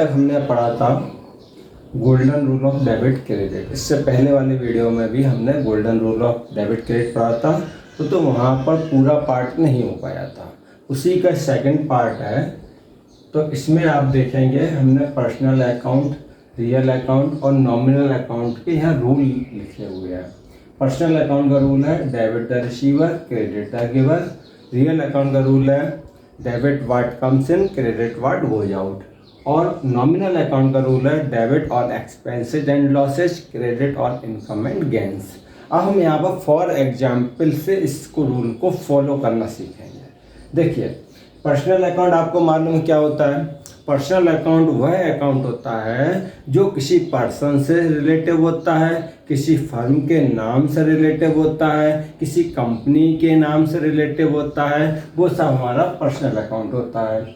तक हमने पढ़ा था golden rule of debit credit. इससे पहले वाले वीडियो में भी हमने golden rule of debit credit पढ़ा था, तो वहाँ पर पूरा पार्ट नहीं हो पाया था, उसी का सेकंड पार्ट है। तो इसमें आप देखेंगे हमने पर्सनल अकाउंट, रियल अकाउंट और नॉमिनल अकाउंट के यहाँ रूल लिखे हुए हैं। पर्सनल अकाउंट का रूल है debit the receiver, credit the giver. Real account का रूल है debit what comes in, credit what goes out. और नॉमिनल अकाउंट का रूल है debit all expenses and losses, credit all income and gains. अब हम यहाँ पर फॉर एग्जाम्पल से इसको रूल को फॉलो करना सीखेंगे। देखिए, पर्सनल अकाउंट आपको मालूम क्या होता है? पर्सनल अकाउंट वह अकाउंट होता है जो किसी पर्सन से रिलेटिव होता है, किसी फर्म के नाम से रिलेटिव होता है, किसी कंपनी के नाम से रिलेटिव होता है, वो सब हमारा पर्सनल अकाउंट होता है।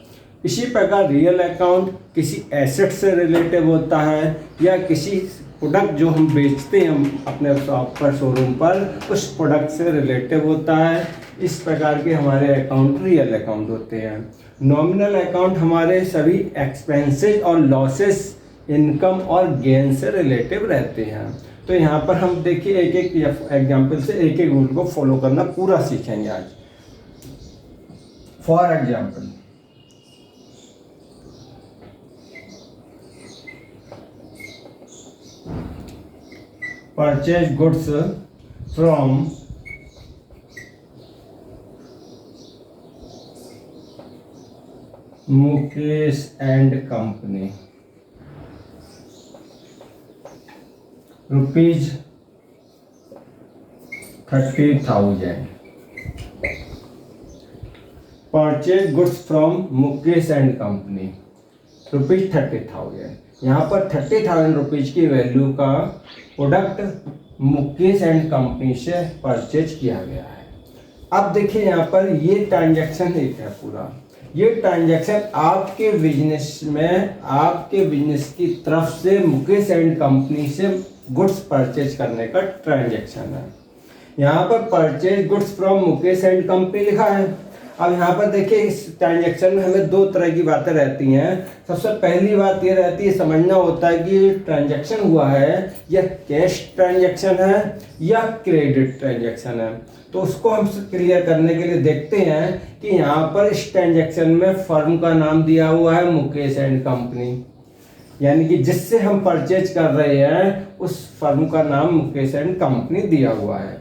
इसी प्रकार रियल अकाउंट किसी एसेट से रिलेटिव होता है या किसी प्रोडक्ट जो हम बेचते हैं हम अपने शॉप पर, शोरूम पर, उस प्रोडक्ट से रिलेटिव होता है। इस प्रकार के हमारे अकाउंट रियल अकाउंट होते हैं। नॉमिनल अकाउंट हमारे सभी एक्सपेंसेस और लॉसेस, इनकम और गेन से रिलेटिव रहते हैं। तो यहाँ पर हम देखिए एक एक एग्जाम्पल से एक एक रूल को फॉलो करना पूरा सीखेंगे आज। For example, purchase goods from Mukesh and company, rupees 30,000। Purchase goods from Mukesh and company, rupees 30,000। यहाँ पर 30,000 रुपीज की वैल्यू का प्रोडक्ट मुकेश एंड कंपनी से परचेज किया गया है। अब देखिए यहाँ पर ये ट्रांजैक्शन एक है पूरा। ये ट्रांजैक्शन आपके बिजनेस की तरफ से मुकेश एंड कंपनी से गुड्स परचेज करने का ट्रांजैक्शन है। यहाँ पर purchase goods from Mukesh and company लिखा है। अब यहाँ पर देखिए इस ट्रांजैक्शन में हमें दो तरह की बातें रहती हैं। सबसे पहली बात ये रहती है, समझना होता है कि ट्रांजैक्शन हुआ है या कैश ट्रांजैक्शन है या क्रेडिट ट्रांजैक्शन है। तो उसको हम क्लियर करने के लिए देखते हैं कि यहाँ पर इस ट्रांजैक्शन में फर्म का नाम दिया हुआ है मुकेश एंड कंपनी, यानी कि जिससे हम परचेज कर रहे हैं उस फर्म का नाम मुकेश एंड कंपनी दिया हुआ है।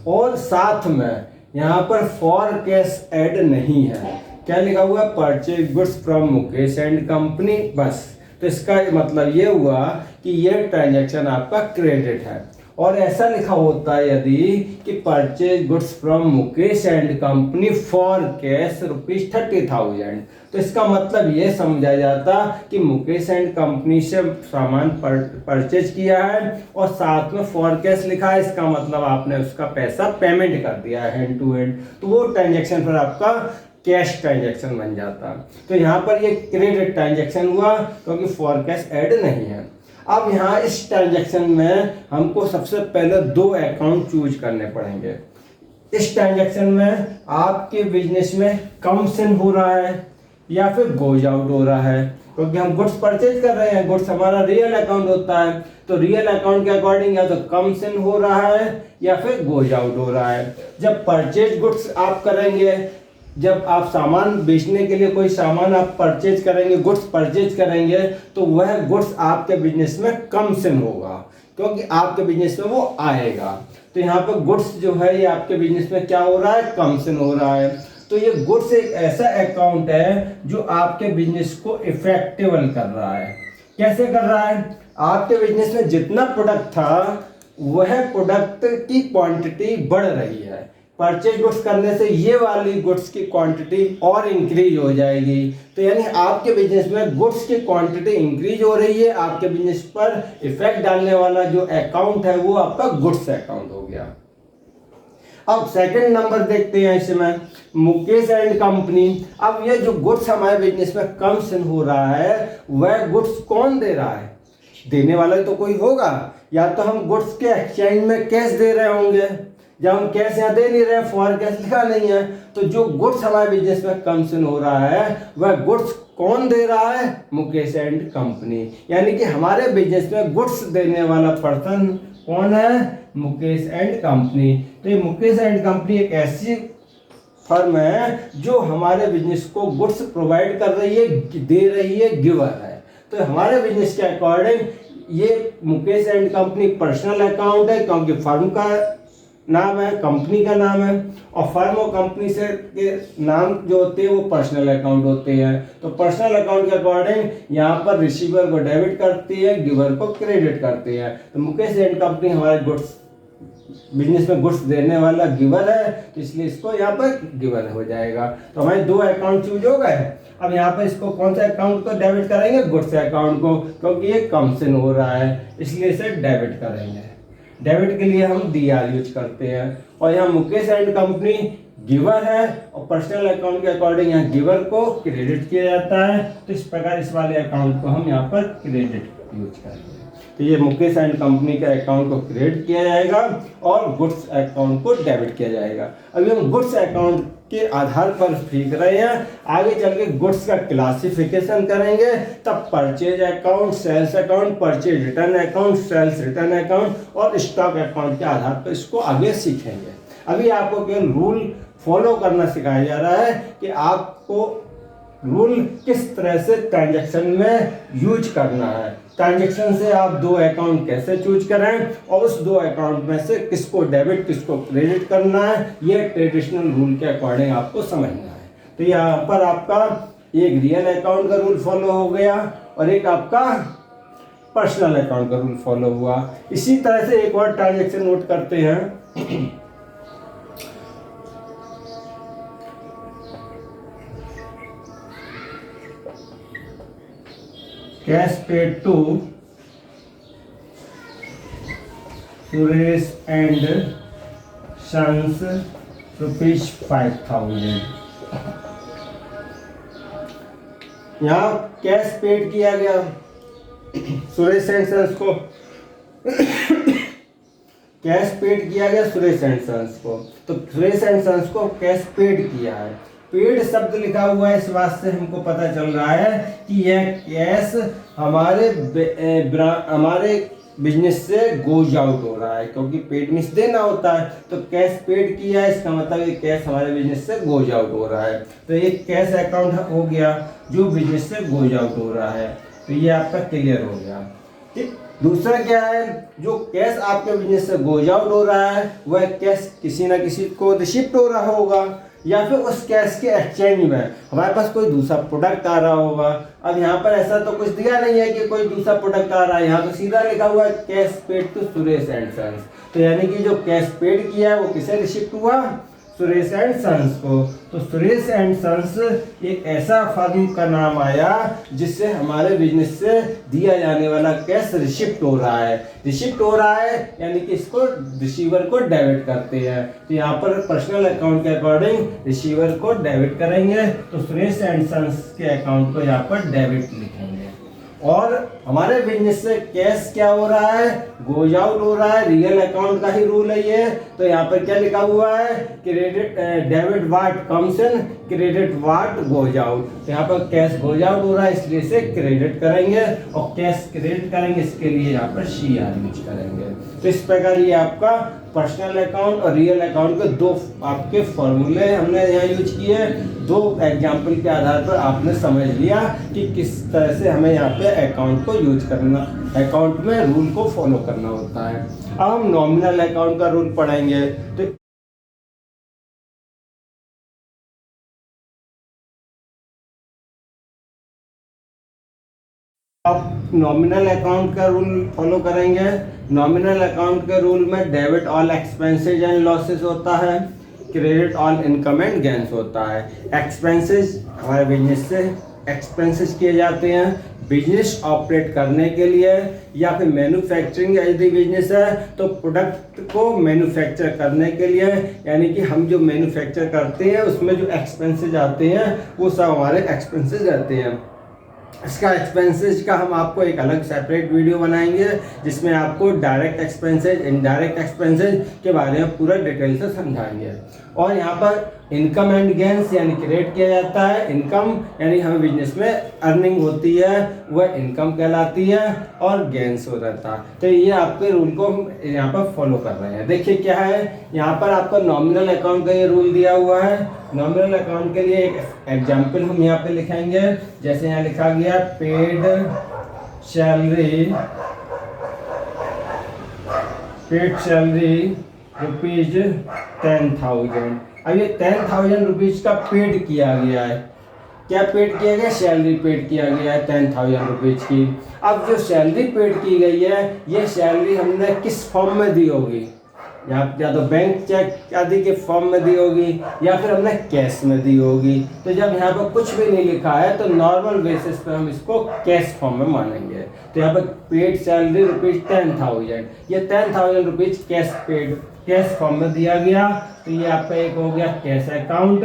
और साथ में यहाँ पर फॉर कैश ऐड नहीं है। क्या लिखा हुआ है? Purchase goods from Mukesh and company, बस। तो इसका मतलब ये हुआ कि ये ट्रांजैक्शन आपका क्रेडिट है। और ऐसा लिखा होता है यदि कि purchase goods from Mukesh and company for cash rupees 30,000, तो इसका मतलब ये समझा जाता कि मुकेश एंड कंपनी से सामान परचेज किया है और साथ में फॉर कैश लिखा है। इसका मतलब आपने उसका पैसा पेमेंट कर दिया है हैंड टू हैंड, तो वो ट्रांजैक्शन फिर आपका कैश ट्रांजैक्शन बन जाता। तो यहाँ पर ये क्रेडिट ट्रांजैक्शन हुआ क्योंकि फॉर कैश ऐड नहीं है। अब यहाँ इस ट्रांजैक्शन में हमको सबसे पहले दो अकाउंट चूज करने पड़ेंगे। इस ट्रांजैक्शन में आपके बिजनेस में कम्स इन हो रहा है या फिर गोज आउट हो रहा है, क्योंकि हम गुड्स परचेज कर रहे हैं। गुड्स हमारा रियल अकाउंट होता है, तो रियल अकाउंट के अकॉर्डिंग या तो कम्स इन हो रहा है या फिर गोज आउट हो रहा है। जब परचेज गुड्स आप करेंगे, जब आप सामान बेचने के लिए कोई सामान आप परचेज करेंगे, गुड्स परचेज करेंगे, तो वह गुड्स आपके बिजनेस में कम्स इन होगा क्योंकि आपके बिजनेस में वो आएगा। तो यहाँ पर गुड्स जो है ये आपके बिजनेस में क्या हो रहा है? कम्स इन हो रहा है। तो ये गुड्स एक ऐसा अकाउंट है जो आपके बिजनेस को इफेक्टिवल कर रहा है। कैसे कर रहा है? आपके बिजनेस में जितना प्रोडक्ट था वह प्रोडक्ट की क्वांटिटी बढ़ रही है। परचेज गुड्स करने से ये वाली गुड्स की क्वांटिटी और इंक्रीज हो जाएगी। तो यानी आपके बिजनेस में गुड्स की क्वांटिटी इंक्रीज हो रही है। आपके बिजनेस पर इफेक्ट डालने वाला जो अकाउंट है वो आपका गुड्स अकाउंट हो गया। अब सेकंड नंबर देखते हैं इसमें, मुकेश एंड कंपनी। अब ये जो गुड्स हमारे बिजनेस में कम्स इन हो रहा है वह गुड्स कौन दे रहा है? देने वाला तो कोई होगा। या तो हम गुड्स के एक्सचेंज में कैश दे रहे होंगे, जब हम कैश यहाँ दे नहीं रहे, फॉर कैश लिखा नहीं है, तो जो गुड्स हमारे बिजनेस में कम्स इन हो रहा है वह गुड्स कौन दे रहा है? Mukesh and company. यानी कि हमारे बिजनेस में गुड्स देने वाला पर्सन कौन है? Mukesh and company. तो ये मुकेश एंड कंपनी एक ऐसी फर्म है जो हमारे बिजनेस को गुड्स प्रोवाइड कर रही है, दे रही है, गिवर है। तो हमारे बिजनेस के अकॉर्डिंग ये Mukesh and company personal account है, क्योंकि फर्म का नाम है, कंपनी का नाम है, और फर्म और कंपनी से के नाम जो होते हैं वो पर्सनल अकाउंट होते हैं। तो पर्सनल अकाउंट के अकॉर्डिंग यहाँ पर रिसीवर को डेबिट करती है, गिवर को क्रेडिट करती है। तो मुकेश एंड कंपनी हमारे गुड्स बिजनेस में गुड्स देने वाला गिवर है, तो इसलिए इसको यहाँ पर गिवर हो जाएगा। तो हमारे दो अकाउंट चूज हो गए। अब यहाँ पर इसको कौन सा अकाउंट को डेबिट करेंगे? गुड्स अकाउंट को, क्योंकि ये कमीशन हो रहा है इसलिए इसे डेबिट करेंगे। डेबिट के लिए हम DR यूज करते हैं। और यहाँ मुकेश एंड कंपनी गिवर है और पर्सनल अकाउंट के अकॉर्डिंग यहाँ गिवर को क्रेडिट किया जाता है। तो इस प्रकार इस वाले अकाउंट को हम यहाँ पर क्रेडिट यूज करेंगे। तो ये मुकेश एंड कंपनी के अकाउंट को क्रेडिट किया जाएगा और गुड्स अकाउंट को डेबिट किया जाएगा। अभी हम गुड्स अकाउंट के आधार पर सीख रहे हैं, आगे चल के गुड्स का क्लासिफिकेशन करेंगे, तब purchase account, sales account, purchase return account, sales return account और स्टॉक अकाउंट के आधार पर इसको आगे सीखेंगे। अभी आपको केवल रूल फॉलो करना सिखाया जा रहा है कि आपको रूल किस तरह से ट्रांजैक्शन में यूज करना है। ट्रांजैक्शन से आप दो अकाउंट कैसे चूज करें और उस दो अकाउंट में से किसको डेबिट किसको क्रेडिट करना है, ये ट्रेडिशनल रूल के अकॉर्डिंग आपको समझना है। तो यहाँ पर आपका एक रियल अकाउंट का रूल फॉलो हो गया और एक आपका पर्सनल अकाउंट का रूल फॉलो हुआ। इसी तरह से एक और ट्रांजैक्शन नोट करते हैं। Cash paid to Suresh and sons ₹5,000। यहाँ कैश पेड किया गया सुरेश एंड सन्स को कैश पेड किया गया सुरेश एंड सन्स को। तो सुरेश एंड सन्स को कैश पेड किया है। पेड शब्द लिखा हुआ है, इस बात से हमको पता चल रहा है कि यह कैश हमारे बिजनेस से गोज आउट हो रहा है, क्योंकि पेड मीन्स देना होता है। तो कैश पेड किया है, इसका मतलब ये कैश हमारे बिजनेस से गोज आउट हो रहा है। तो ये कैश अकाउंट हो गया जो बिजनेस से गोज आउट हो रहा है। तो ये आपका क्लियर हो गया। ठीक, दूसरा क्या है? जो कैश आपके बिजनेस से गोज आउट हो रहा है वह कैश किसी ना किसी को रिसिप्ट हो रहा होगा, या फिर उस कैश के एक्सचेंज में हमारे पास कोई दूसरा प्रोडक्ट आ रहा होगा। अब यहाँ पर ऐसा तो कुछ दिया नहीं है कि कोई दूसरा प्रोडक्ट आ रहा है, यहाँ तो सीधा लिखा हुआ है cash paid to Suresh and sons. तो यानी कि जो कैश पेड किया है वो किसे रिसिप्ट हुआ? सुरेश एंड सन्स को। तो सुरेश एंड सन्स एक ऐसा फर्म का नाम आया जिससे हमारे बिजनेस से दिया जाने वाला कैश रिसिप्ट हो रहा है। रिसिप्ट हो रहा है यानी कि इसको रिसीवर को डेबिट करते हैं। तो यहाँ पर पर्सनल अकाउंट के अकॉर्डिंग रिसीवर को डेबिट करेंगे, तो सुरेश एंड सन्स के अकाउंट को यहाँ पर डेबिट लिखेंगे। और हमारे बिजनेस से कैश क्या हो रहा है? गोज आउट हो रहा है। रियल अकाउंट का ही रूल है ये। तो यहाँ पर क्या लिखा हुआ है? Credit debit what comes in, credit what goes out. तो यहाँ पर कैश गोज आउट हो रहा है इसलिए इसे क्रेडिट करेंगे, और कैश क्रेडिट करेंगे इसके लिए यहाँ पर CR यूज करेंगे। तो इस प्रकार ये आपका पर्सनल अकाउंट और रियल अकाउंट के दो आपके फॉर्मूले हमने यहाँ यूज किए। दो एग्जाम्पल के आधार पर आपने समझ लिया कि किस तरह से हमें यहाँ पे अकाउंट को यूज करना, अकाउंट में रूल को फॉलो करना होता है। अब हम नॉमिनल अकाउंट का रूल पढ़ेंगे। तो अब नॉमिनल अकाउंट का रूल फॉलो करेंगे। नॉमिनल अकाउंट के रूल में debit all expenses and losses होता है, credit all income and gains होता है। एक्सपेंसेज हमारे बिजनेस से एक्सपेंसेस किए जाते हैं बिजनेस ऑपरेट करने के लिए, या फिर मैन्युफैक्चरिंग यदि बिजनेस है तो प्रोडक्ट को मैन्युफैक्चर करने के लिए, यानी कि हम जो मैन्युफैक्चर करते हैं उसमें जो एक्सपेंसेज आते हैं वो सब हमारे एक्सपेंसेज रहते हैं। इसका एक्सपेंसेज का हम आपको एक अलग सेपरेट वीडियो बनाएंगे जिसमें आपको डायरेक्ट एक्सपेंसेज, इनडायरेक्ट एक्सपेंसेज के बारे में पूरा डिटेल से समझाएंगे। और यहाँ पर इनकम एंड गेंस यानी क्रिएट किया जाता है। इनकम यानी हमें बिजनेस में अर्निंग होती है वह इनकम कहलाती है, और गेंस हो रहता है। तो ये आपके रूल को हम यहाँ पर फॉलो कर रहे हैं। देखिए क्या है, यहाँ पर आपका नॉमिनल अकाउंट का ये रूल दिया हुआ है। नॉमिनल अकाउंट के लिए एक एग्जाम्पल हम यहाँ पे लिखेंगे। जैसे यहाँ लिखा गया पेड सैलरी रुपीज 10,000। अब ये 10,000 रुपीज का पेड किया गया है। क्या पेड किया गया? सैलरी पेड किया गया है 10,000 रुपीज की। अब जो सैलरी पेड की गई है, ये सैलरी हमने किस फॉर्म में दी होगी? या तो बैंक चेक आदि के फॉर्म में दी होगी, या फिर हमने कैश में दी होगी। तो जब यहाँ पर कुछ भी नहीं लिखा है तो नॉर्मल बेसिस पे हम इसको कैश फॉर्म में मानेंगे। तो यहाँ पर पेड सैलरी रुपीज 10,000, ये 10,000 रुपीज कैश फॉर्म में दिया गया। तो ये आपका एक हो गया कैश अकाउंट,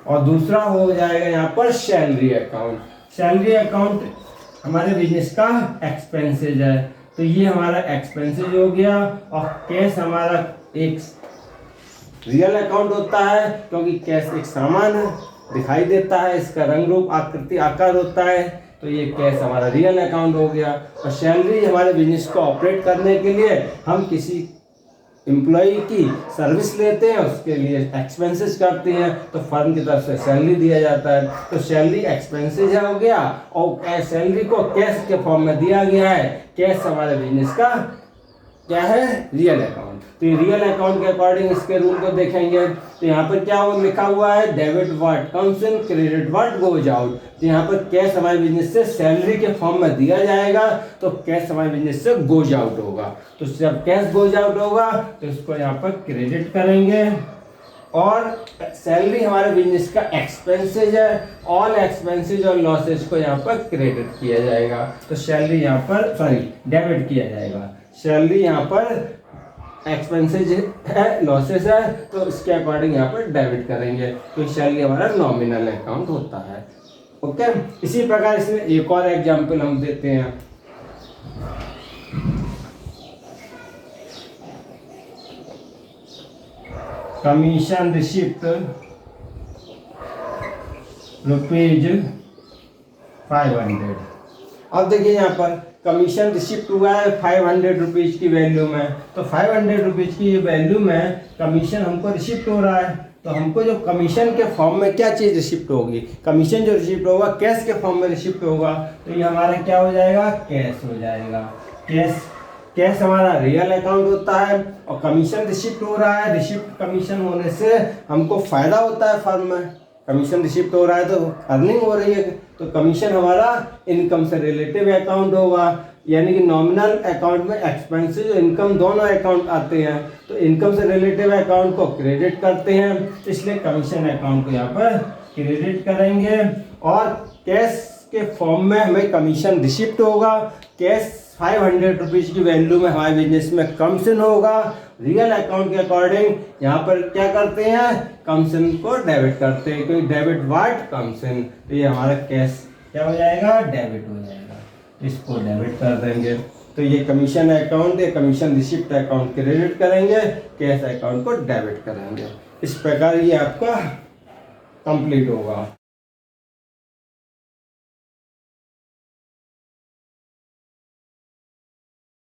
और दूसरा हो जाएगा यहाँ पर सैलरी अकाउंट। सैलरी अकाउंट हमारे बिजनेस का एक्सपेंसेज है, तो ये हमारा एक्सपेंसेज हो गया। और कैश हमारा एक रियल अकाउंट होता है, क्योंकि कैश एक सामान है, दिखाई देता है, इसका रंग रूप आकृति आकार होता है। तो ये कैश हमारा रियल अकाउंट हो गया। और सैलरी हमारे बिजनेस को ऑपरेट करने के लिए हम किसी एम्प्लॉय की सर्विस लेते हैं, उसके लिए एक्सपेंसेस करते हैं, तो फर्म की तरफ से सैलरी दिया जाता है। तो सैलरी एक्सपेंसेस हो गया, और सैलरी को कैश के फॉर्म में दिया गया है। कैश हमारे बिजनेस का क्या है? Real account. तो ये रियल अकाउंट के अकॉर्डिंग इसके रूल को देखेंगे। तो यहाँ पर क्या लिखा हुआ है? Debit what comes in, credit what goes out. तो यहाँ पर कैश हमारे बिजनेस से सैलरी के फॉर्म में दिया जाएगा, तो कैश हमारे बिजनेस से गोज आउट होगा। तो जब कैश गोज आउट होगा तो इसको यहाँ पर क्रेडिट करेंगे। और सैलरी हमारे बिजनेस का एक्सपेंसेज है, ऑल एक्सपेंसेज और लॉसेज को यहाँ पर क्रेडिट किया जाएगा। तो सैलरी यहाँ पर डेबिट किया जाएगा। सैलरी यहाँ पर एक्सपेंसेज है, लॉसेस है, तो इसके अकॉर्डिंग यहाँ पर डेबिट करेंगे। तो सैलरी हमारा नॉमिनल अकाउंट होता है। ओके, इसी प्रकार इसमें एक और एग्जांपल हम देते हैं। Commission receipt rupees 500। अब देखिए यहाँ पर कमीशन रिसिप्ट हुआ है 500 रुपीज की वैल्यू में। तो 500 रुपीज की वैल्यू में कमीशन हमको रिसिप्ट हो रहा है। तो हमको जो कमीशन के फॉर्म में क्या चीज़ रिसिप्ट होगी? कमीशन जो रिसिप्ट होगा कैश के फॉर्म में रिसिप्ट होगा। तो ये हमारा क्या हो जाएगा? कैश हो जाएगा। कैश हमारा रियल अकाउंट होता है, और कमीशन रिसिप्ट हो रहा है। रिसिप्ट कमीशन होने से हमको फायदा होता है फर्म में। कमीशन रिसिप्ट हो रहा है तो अर्निंग हो रही है, तो कमीशन हमारा इनकम से रिलेटिव अकाउंट होगा। यानी कि नॉमिनल अकाउंट में एक्सपेंसेस और इनकम दोनों अकाउंट आते हैं, तो इनकम से रिलेटिव अकाउंट को क्रेडिट करते हैं, इसलिए कमीशन अकाउंट को यहाँ पर क्रेडिट करेंगे। और कैश के फॉर्म में हमें कमीशन रिसिप्ट होगा। कैश 500 रुपीज़ की वैल्यू में हमारे बिजनेस में कमीशन होगा। रियल अकाउंट के अकॉर्डिंग यहाँ पर क्या करते हैं? कमीशन को डेबिट करते हैं, क्योंकि डेबिट व्हाट कमीशन। तो ये हमारा कैश क्या हो जाएगा? डेबिट हो जाएगा। इसको डेबिट कर देंगे। तो ये कमीशन अकाउंट या कमीशन रिसिप्ट अकाउंट क्रेडिट करेंगे, कैश अकाउंट को डेबिट करेंगे। इस प्रकार ये आपका कंप्लीट होगा।